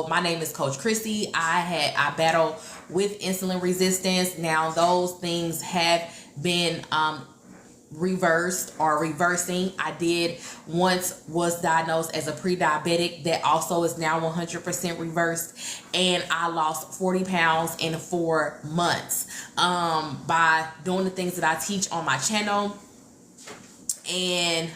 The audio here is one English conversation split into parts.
My name is Coach Chrissy. I battle with insulin resistance. Now those things have been reversed or reversing. I did once was diagnosed as a pre-diabetic. That also is now 100% reversed, and I lost 40 pounds in 4 months by doing the things that I teach on my channel. And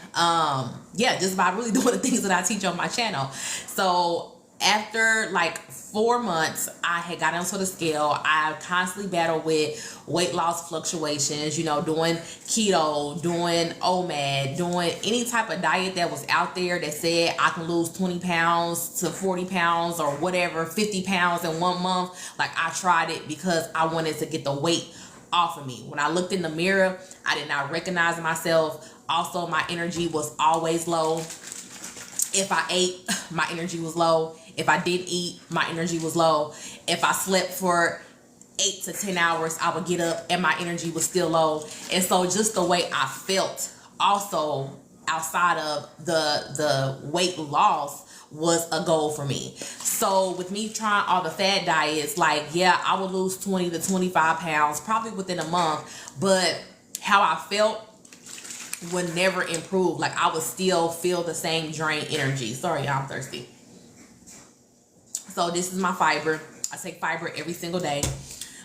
yeah, just by really doing the things that I teach on my channel. So after like 4 months, I had got onto the scale. I constantly battled with weight loss fluctuations, doing keto, doing OMAD, doing any type of diet that was out there that said I can lose 20 pounds to 40 pounds or whatever, 50 pounds in 1 month. Like, I tried it because I wanted to get the weight off of me. When I looked in the mirror, I did not recognize myself. Also, my energy was always low. If I ate, my energy was low. If I didn't eat, my energy was low. If I slept for 8 to 10 hours, I would get up and my energy was still low. And so just the way I felt also outside of the weight loss was a goal for me. So with me trying all the fad diets, like, yeah, I would lose 20 to 25 pounds probably within a month, but how I felt would never improve. Like, I would still feel the same drained energy. Sorry, y'all, I'm thirsty. So this is my fiber. I take fiber every single day.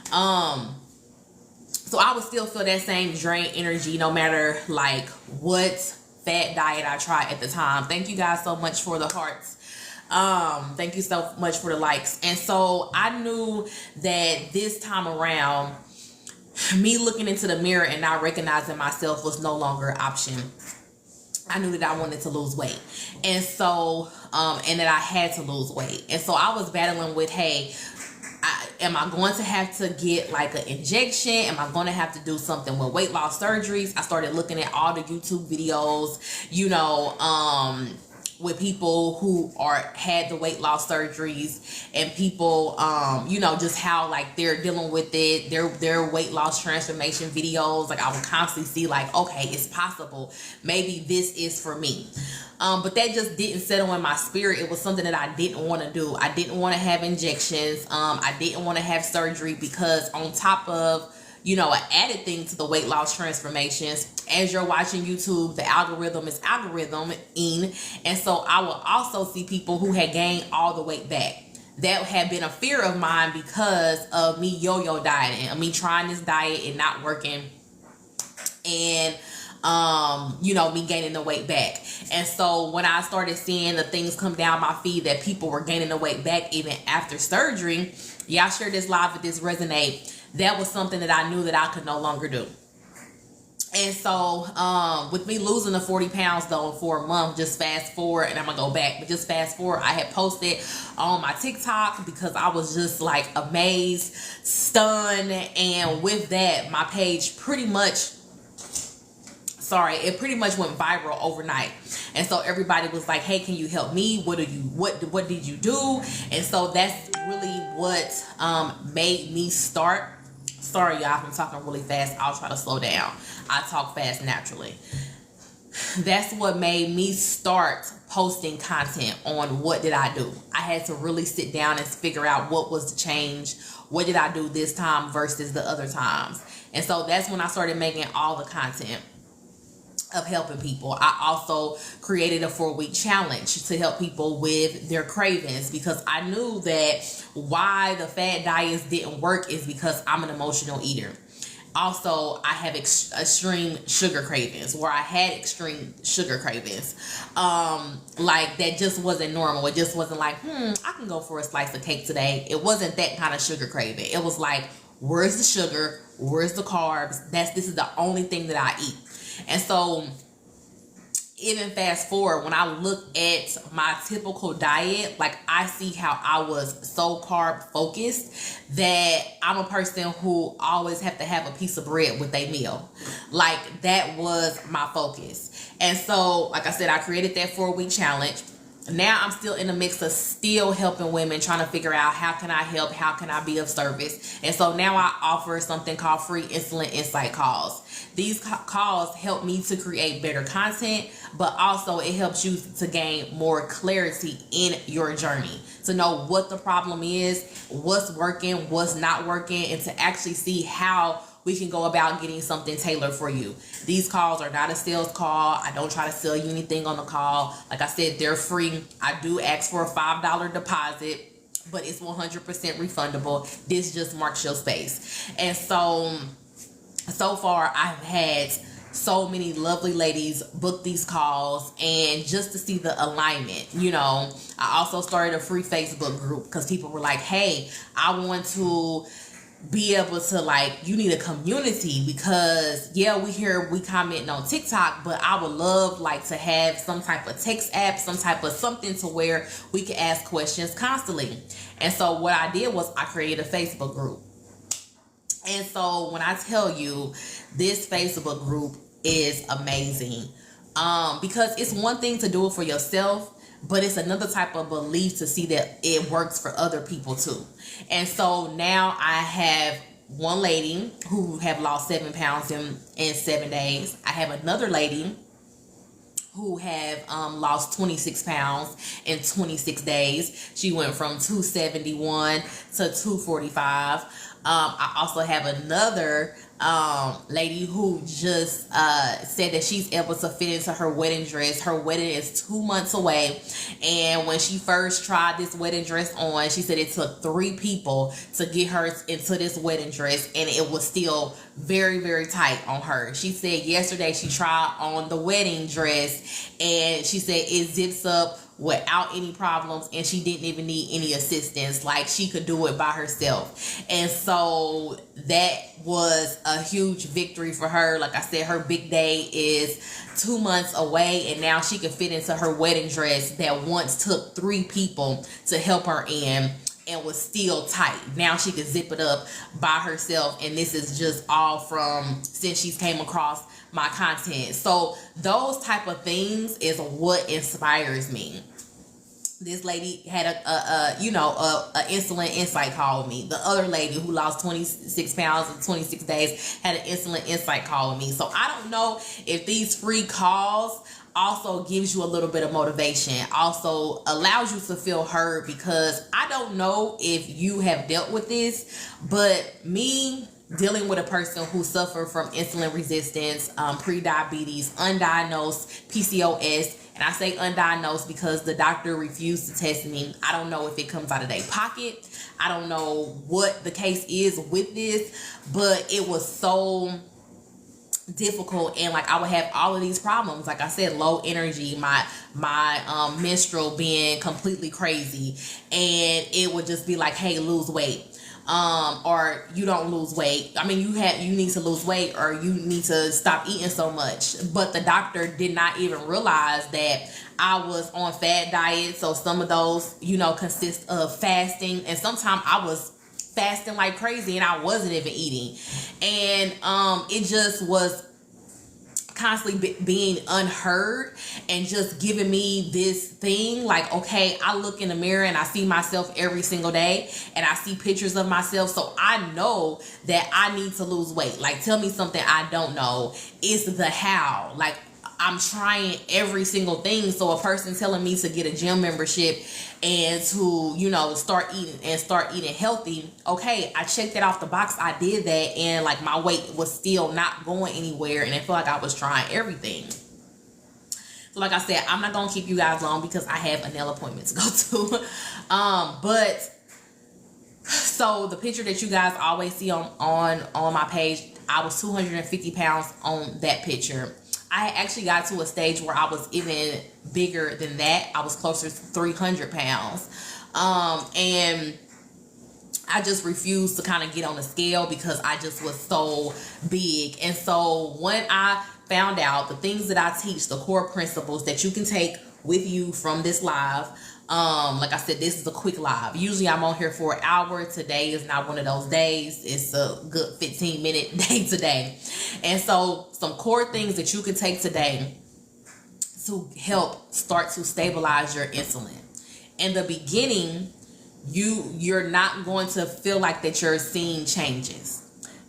So I would still feel that same drained energy no matter like what fat diet I tried at the time. Thank you guys so much for the hearts. Thank you so much for the likes. And so I knew that this time around, me looking into the mirror and not recognizing myself was no longer an option. I knew that I wanted to lose weight. And so, and that I had to lose weight. And so I was battling with, hey, am I going to have to get like an injection? Am I going to have to do something with weight loss surgeries? I started looking at all the YouTube videos, with people who had the weight loss surgeries, and people, just how like they're dealing with it, their weight loss transformation videos. Like, I would constantly see like, okay, it's possible. Maybe this is for me. But that just didn't settle in my spirit. It was something that I didn't want to do. I didn't want to have injections. I didn't want to have surgery because on top of, an added thing to the weight loss transformations, as you're watching YouTube, the algorithm is algorithming. And so I will also see people who had gained all the weight back. That had been a fear of mine because of me yo-yo dieting, of me trying this diet and not working, and me gaining the weight back. And so when I started seeing the things come down my feed that people were gaining the weight back even after surgery, yeah, I shared this live if this resonate. That was something that I knew that I could no longer do. And so with me losing the 40 pounds though in 4 months, just fast forward, and I'm gonna go back, but just fast forward, I had posted on my TikTok because I was just like amazed, stunned, and with that, my page pretty much went viral overnight. And so everybody was like, hey, can you help me? What did you do? And so that's really what made me start. Sorry, y'all, if I'm talking really fast, I'll try to slow down. I talk fast naturally. That's what made me start posting content on what did I do. I had to really sit down and figure out what was the change. What did I do this time versus the other times? And so that's when I started making all the content of helping people. I also created a 4-week challenge to help people with their cravings, because I knew that why the fad diets didn't work is because I'm an emotional eater. Also, I have extreme sugar cravings, where I had extreme sugar cravings. Like, that just wasn't normal. It just wasn't like, I can go for a slice of cake today. It wasn't that kind of sugar craving. It was like, where's the sugar? Where's the carbs? This is the only thing that I eat. And so even fast forward, when I look at my typical diet, like, I see how I was so carb focused that I'm a person who always have to have a piece of bread with a meal. Like, that was my focus. And so, like I said, I created that 4-week challenge. now I'm still in the mix of still helping women, trying to figure out how can I help, how can I be of service. And so now I offer something called free insulin insight calls. These calls help me to create better content, but also it helps you to gain more clarity in your journey, to know what the problem is, what's working, what's not working, and to actually see how we can go about getting something tailored for you. These calls are not a sales call. I don't try to sell you anything on the call. Like I said, they're free. I do ask for a $5 deposit, but it's 100% refundable. This just marks your space. And so far I've had so many lovely ladies book these calls, and just to see the alignment, I also started a free Facebook group because people were like, hey, I want to be able to, you need a community, because we comment on TikTok, but I would love to have some type of text app, some type of something to where we can ask questions constantly. And so what I did was I created a Facebook group. And so when I tell you, this Facebook group is amazing, because it's one thing to do it for yourself, but it's another type of belief to see that it works for other people too. And so now I have one lady who have lost 7 pounds in 7 days. I have another lady who have lost 26 pounds in 26 days. She went from 271 to 245. I also have another lady who just said that she's able to fit into her wedding dress. Her wedding is 2 months away, and when she first tried this wedding dress on, she said it took 3 people to get her into this wedding dress, and it was still very, very tight on her. She said yesterday she tried on the wedding dress, and she said it zips up without any problems, and she didn't even need any assistance. She could do it by herself. And so that was a huge victory for her. Like I said, her big day is 2 months away, and now she can fit into her wedding dress that once took 3 people to help her in and was still tight. Now she can zip it up by herself, and this is just all from since she's came across my content. So those type of things is what inspires me. This lady had a insulin insight call with me. The other lady who lost 26 pounds in 26 days had an insulin insight call with me. So I don't know if these free calls also gives you a little bit of motivation, also allows you to feel heard, because I don't know if you have dealt with this, but me dealing with a person who suffered from insulin resistance, pre-diabetes, undiagnosed PCOS, and I say undiagnosed because the doctor refused to test me. I don't know if it comes out of their pocket. I don't know what the case is with this, but it was so difficult, and I would have all of these problems. Like I said, low energy, my menstrual being completely crazy, and it would just be like, hey, lose weight. Or you don't lose weight. I mean, you need to lose weight, or you need to stop eating so much. But the doctor did not even realize that I was on fad diet. So some of those, consist of fasting, and sometimes I was fasting like crazy and I wasn't even eating. And it just was constantly being unheard, and just giving me this thing okay, I look in the mirror and I see myself every single day, and I see pictures of myself, so I know that I need to lose weight. Tell me something I don't know. It's the how. I'm trying every single thing. So a person telling me to get a gym membership and to, start eating healthy. Okay, I checked that off the box. I did that, and my weight was still not going anywhere, and I feel like I was trying everything. So like I said, I'm not going to keep you guys long because I have a nail appointment to go to. But so the picture that you guys always see on my page, I was 250 pounds on that picture. I actually got to a stage where I was even bigger than that. I was closer to 300 pounds. And I just refused to kind of get on the scale because I just was so big. And so when I found out the things that I teach, the core principles that you can take with you from this live, like I said, this is a quick live. Usually I'm on here for an hour. Today is not one of those days. It's a good 15-minute day today. And so some core things that you can take today to help start to stabilize your insulin. In the beginning, you're not going to feel like that you're seeing changes.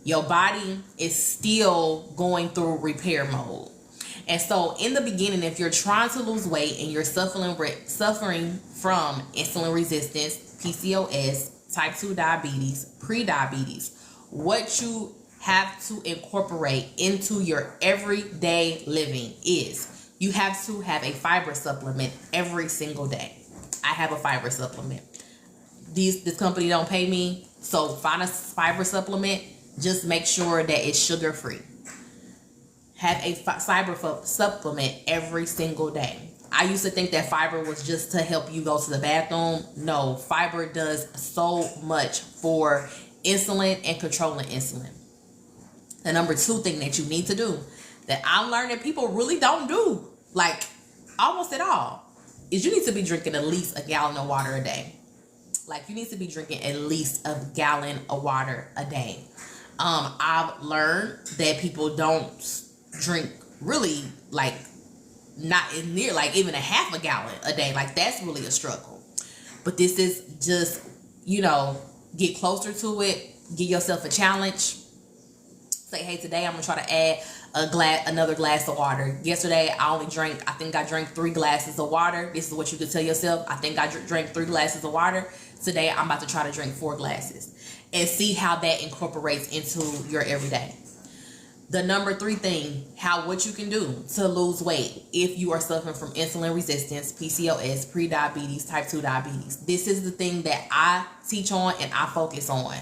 Your body is still going through repair mode. And so in the beginning, if you're trying to lose weight and you're suffering from insulin resistance, PCOS, type 2 diabetes, pre-diabetes, what you have to incorporate into your everyday living is you have to have a fiber supplement every single day. I have a fiber supplement. This company don't pay me, so find a fiber supplement. Just make sure that it's sugar free. Have a fiber supplement every single day. I used to think that fiber was just to help you go to the bathroom. No, fiber does so much for insulin and controlling insulin. The number 2 thing that you need to do that I'm learning people really don't do, like almost at all, is you need to be drinking at least a gallon of water a day. Like you need to be drinking at least a gallon of water a day. I've learned that people don't drink really like not near like even a half a gallon a day. Like that's really a struggle. But this is just, get closer to it. Give yourself a challenge. Say, hey, today I'm gonna try to add another glass of water. Yesterday I drank 3 glasses of water. This is what you could tell yourself. I think I drank 3 glasses of water. Today I'm about to try to drink 4 glasses and see how that incorporates into your everyday. The number 3 thing, what you can do to lose weight if you are suffering from insulin resistance, PCOS, pre-diabetes, type 2 diabetes. This is the thing that I teach on and I focus on.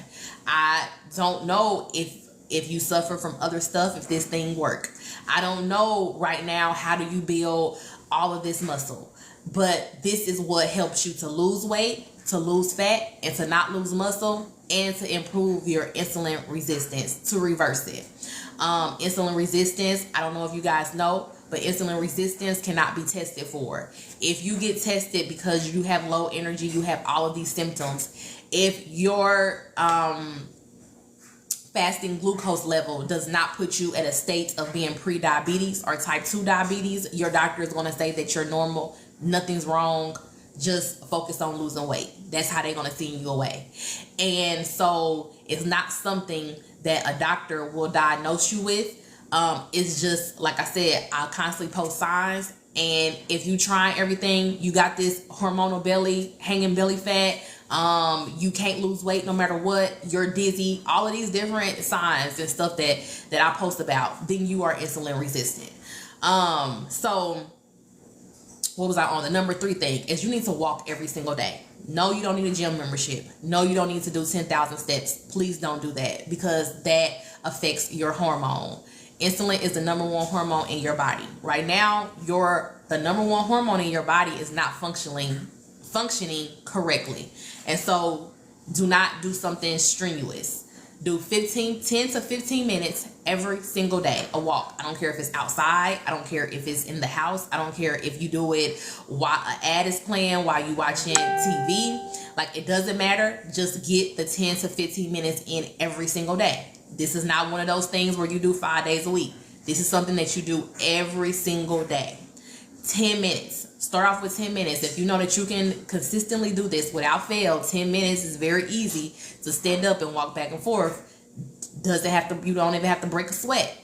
I don't know if you suffer from other stuff, if this thing work. I don't know right now how do you build all of this muscle, but this is what helps you to lose weight, to lose fat, and to not lose muscle, and to improve your insulin resistance, to reverse it. Insulin resistance, I don't know if you guys know, but insulin resistance cannot be tested for. If you get tested because you have low energy, you have all of these symptoms, if your fasting glucose level does not put you at a state of being pre-diabetes or type 2 diabetes, your doctor is going to say that you're normal, nothing's wrong, just focus on losing weight. That's how they're going to send you away. And so it's not something that a doctor will diagnose you with. It's just, like I said, I'll constantly post signs. And if you try everything, you got this hormonal belly, hanging belly fat, you can't lose weight no matter what, you're dizzy, all of these different signs and stuff that I post about, then you are insulin resistant. So what was I on? The number 3 thing is you need to walk every single day. No, you don't need a gym membership. No, you don't need to do 10,000 steps. Please don't do that, because that affects your hormone. Insulin is the number 1 hormone in your body. Right now, the number 1 hormone in your body is not functioning correctly. And so do not do something strenuous. Do 10 to 15 minutes every single day, a walk. I don't care if it's outside. I don't care if it's in the house. I don't care if you do it while an ad is playing, while you watching TV. Like, it doesn't matter. Just get the 10 to 15 minutes in every single day. This is not one of those things where you do 5 days a week. This is something that you do every single day. 10 minutes. Start off with 10 minutes. If you know that you can consistently do this without fail, 10 minutes is very easy to stand up and walk back and forth. You don't even have to break a sweat.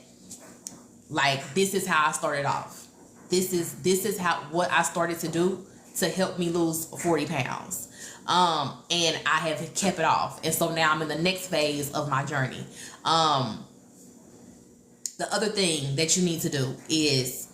Like, this is how I started off. This is what I started to do to help me lose 40 pounds. And I have kept it off. And so now I'm in the next phase of my journey. The other thing that you need to do is,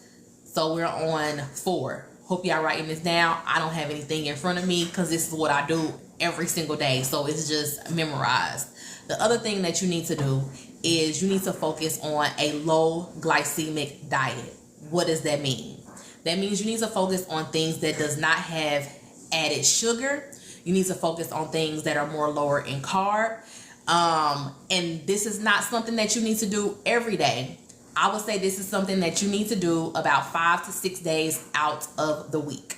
so we're on 4. Hope y'all writing this down. I don't have anything in front of me because this is what I do every single day. So it's just memorized. The other thing that you need to do is you need to focus on a low glycemic diet. What does that mean? That means you need to focus on things that does not have added sugar. You need to focus on things that are more lower in carb. And this is not something that you need to do every day. I would say this is something that you need to do about 5 to 6 days out of the week.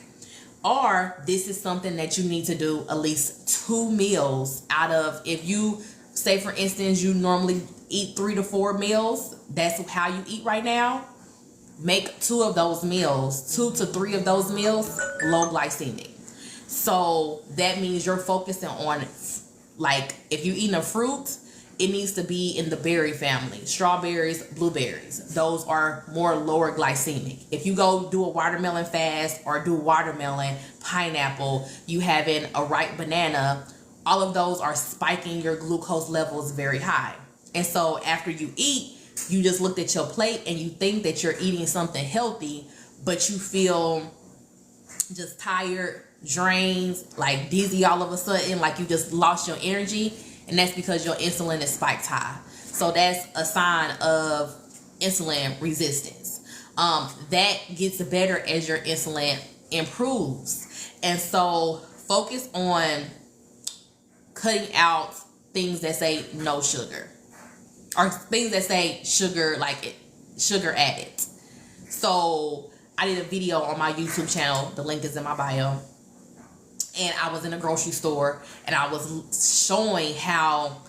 Or this is something that you need to do at least 2 meals out of, if you say, for instance, you normally eat 3 to 4 meals, that's how you eat right now. make 2 of those meals, 2 to 3 of those meals, low glycemic. So that means you're focusing on, like, if you're eating a fruit, it needs to be in the berry family. Strawberries, blueberries. Those are more lower glycemic. If you go do a watermelon fast or do watermelon, pineapple, you having a ripe banana, all of those are spiking your glucose levels very high. And so after you eat, you just looked at your plate and you think that you're eating something healthy, but you feel just tired, drained, like dizzy all of a sudden, like you just lost your energy. And that's because your insulin is spiked high. So that's a sign of insulin resistance. That gets better as your insulin improves. And so focus on cutting out things that say no sugar, or things that say sugar, like sugar added. So I did a video on my YouTube channel. The link is in my bio. And I was in a grocery store and I was showing how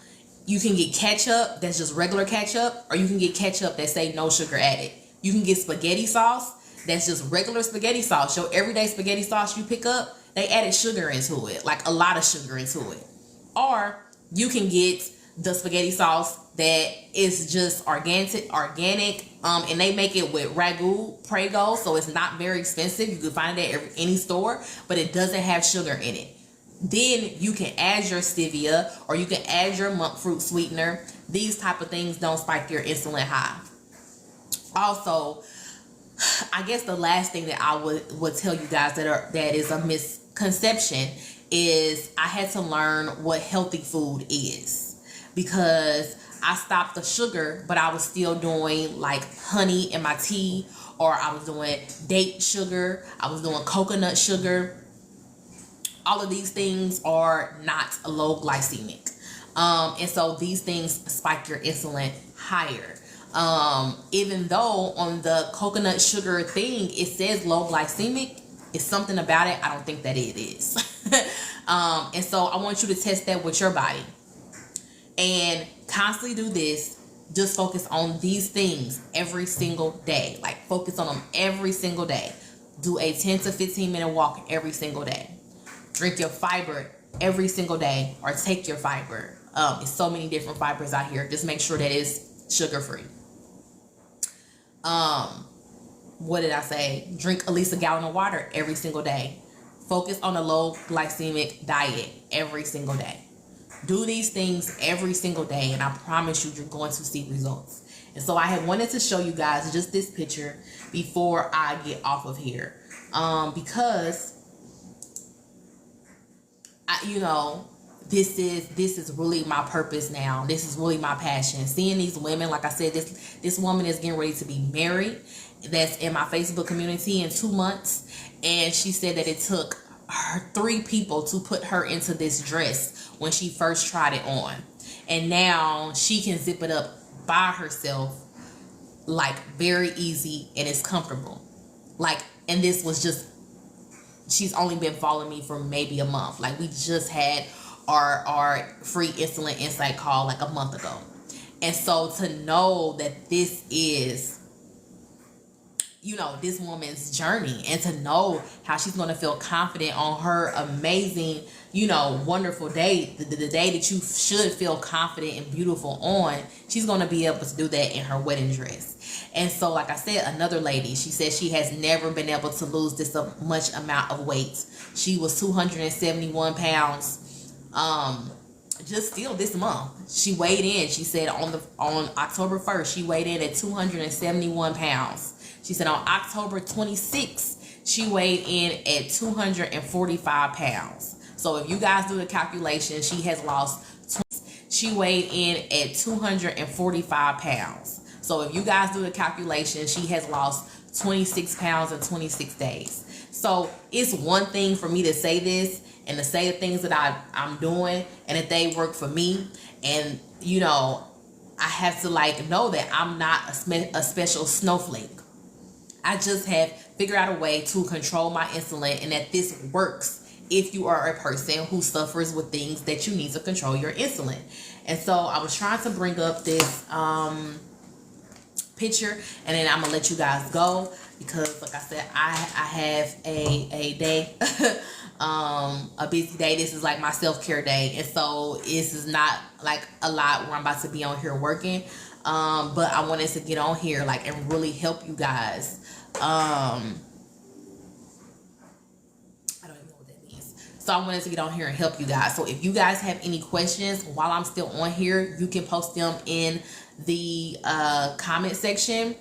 you can get ketchup that's just regular ketchup, or you can get ketchup that say no sugar added. You can get spaghetti sauce that's just regular spaghetti sauce. Your everyday spaghetti sauce you pick up, they added sugar into it, like a lot of sugar into it. Or you can get the spaghetti sauce that is just organic, and they make it with ragu, Prego, so it's not very expensive. You can find it at any store, but it doesn't have sugar in it. Then you can add your stevia, or you can add your monk fruit sweetener. These type of things don't spike your insulin high. Also, I guess the last thing that I would tell you guys that is a misconception is I had to learn what healthy food is, because I stopped the sugar, but I was still doing like honey in my tea, or I was doing date sugar, I was doing coconut sugar. All of these things are not low glycemic. And so these things spike your insulin higher. Even though on the coconut sugar thing, it says low glycemic, it's something about it I don't think that it is. And so I want you to test that with your body. And constantly do this. Just focus on these things every single day. Like, focus on them every single day. Do a 10 to 15 minute walk every single day. Drink your fiber every single day, or take your fiber. It's so many different fibers out here. Just make sure that it's sugar free. What did I say? Drink at least a gallon of water every single day. Focus on a low glycemic diet every single day. Do these things every single day, and I promise you, you're going to see results. And so I had wanted to show you guys just this picture before I get off of here, because this is really my purpose now. This is really my passion. Seeing these women, like I said, this woman is getting ready to be married. That's in my Facebook community in 2 months, and she said that it took her 3 people to put her into this dress when she first tried it on, and now she can zip it up by herself, like very easy, and it's comfortable. Like, and this was just, she's only been following me for maybe a month. Like, we just had our free insulin insight call like a month ago. And so to know that this is, this woman's journey, and to know how she's going to feel confident on her amazing, wonderful day, the day that you should feel confident and beautiful on, she's going to be able to do that in her wedding dress. And so, like I said, another lady, she said she has never been able to lose this much amount of weight. She was 271 pounds. Just still this month, she weighed in. She said on October 1st, she weighed in at 271 pounds. She said on October 26th, she weighed in at 245 pounds. So if you guys do the calculation, she has lost, she weighed in at 245 pounds. So if you guys do the calculation, she has lost 26 pounds in 26 days. So it's one thing for me to say this and to say the things that I'm doing and that they work for me. And, I have to know that I'm not a special snowflake. I just have figured out a way to control my insulin, and that this works if you are a person who suffers with things that you need to control your insulin. And so I was trying to bring up this picture, and then I'm gonna let you guys go because, like I said, I have a day, a busy day. This is like my self-care day, and so this is not like a lot where I'm about to be on here working. But I wanted to get on here like and really help you guys. I don't even know what that means. So I wanted to get on here and help you guys. So if you guys have any questions while I'm still on here, you can post them in the comment section,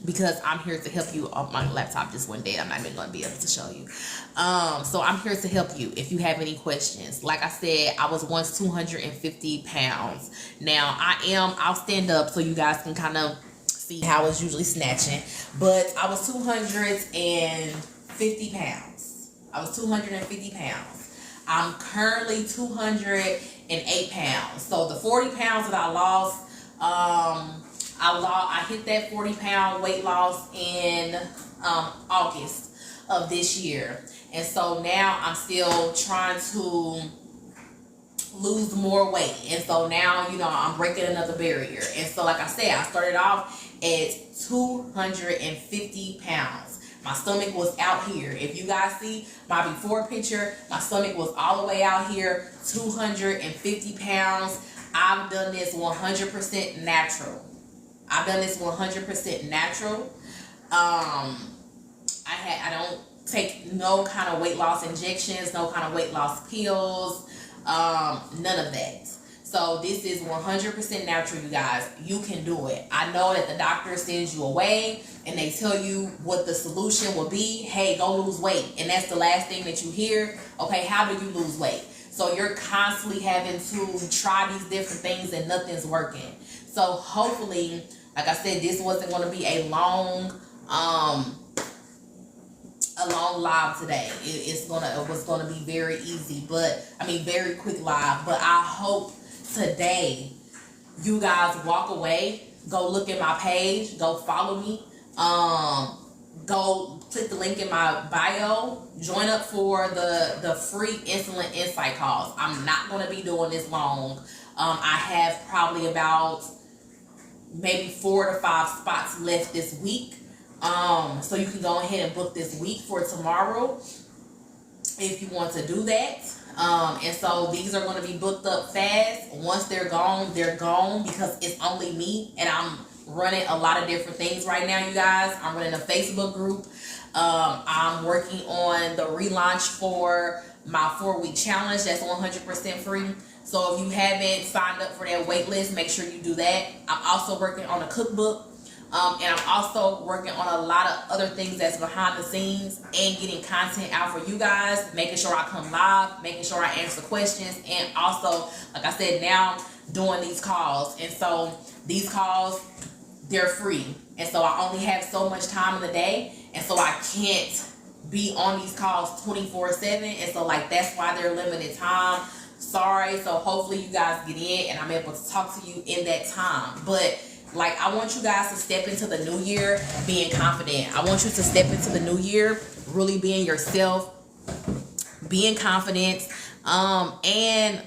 because I'm here to help you. On my laptop just one day, I'm not even going to be able to show you. So I'm here to help you if you have any questions. Like I said, I was once 250 pounds. Now I'll stand up so you guys can kind of see how I was usually snatching. But I was 250 pounds. I was 250 pounds. I'm currently 208 pounds. So the 40 pounds that I lost, I hit that 40-pound weight loss in August of this year. And so now I'm still trying to lose more weight. And so now, I'm breaking another barrier. And so, like I said, I started off at 250 pounds. My stomach was out here. If you guys see my before picture, my stomach was all the way out here, 250 pounds. I've done this 100% natural. I don't take no kind of weight loss injections, no kind of weight loss pills, none of that. So this is 100% natural, you guys. You can do it. I know that the doctor sends you away and they tell you what the solution will be. Hey, go lose weight. And that's the last thing that you hear. Okay, how do you lose weight? So you're constantly having to try these different things and nothing's working. So hopefully, like I said, this wasn't going to be a long live today. It was gonna be very easy, very quick live. But I hope today you guys walk away, go look at my page, go follow me, go click the link in my bio, join up for the free insulin insight calls. I'm not gonna be doing this long. I have probably about maybe 4 to 5 spots left this week. So you can go ahead and book this week for tomorrow if you want to do that. And so these are going to be booked up fast. Once they're gone because it's only me, and I'm running a lot of different things right now, you guys. I'm running a Facebook group. I'm working on the relaunch for my 4-week challenge. That's 100% free. So if you haven't signed up for that wait list, make sure you do that. I'm also working on a cookbook. And I'm also working on a lot of other things that's behind the scenes and getting content out for you guys, making sure I come live, making sure I answer questions, and also, like I said, now doing these calls. And so these calls, they're free. And so I only have so much time in the day, and so I can't be on these calls 24/7. And so that's why they're limited time. Sorry. So hopefully you guys get in and I'm able to talk to you in that time. But I want you guys to step into the new year being confident. I want you to step into the new year really being yourself, being confident, and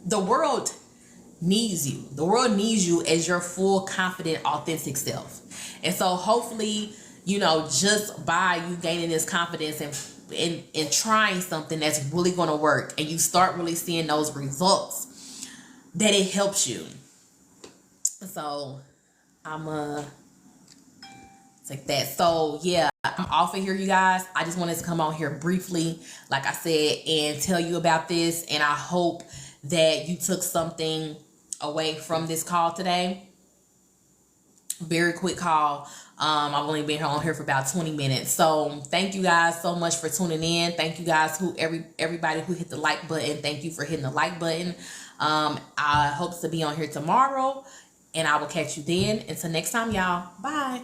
the world needs you. The world needs you as your full, confident, authentic self. And so hopefully, just by you gaining this confidence and trying something that's really going to work, and you start really seeing those results, that it helps you. So I'm like that. So yeah, I'm off of here, you guys. I just wanted to come on here briefly, like I said, and tell you about this. And I hope that you took something away from this call today. Very quick call. I've only been on here for about 20 minutes. So thank you guys so much for tuning in. Thank you guys everybody who hit the like button. Thank you for hitting the like button. I hope to be on here tomorrow. And I will catch you then. Until next time, y'all. Bye.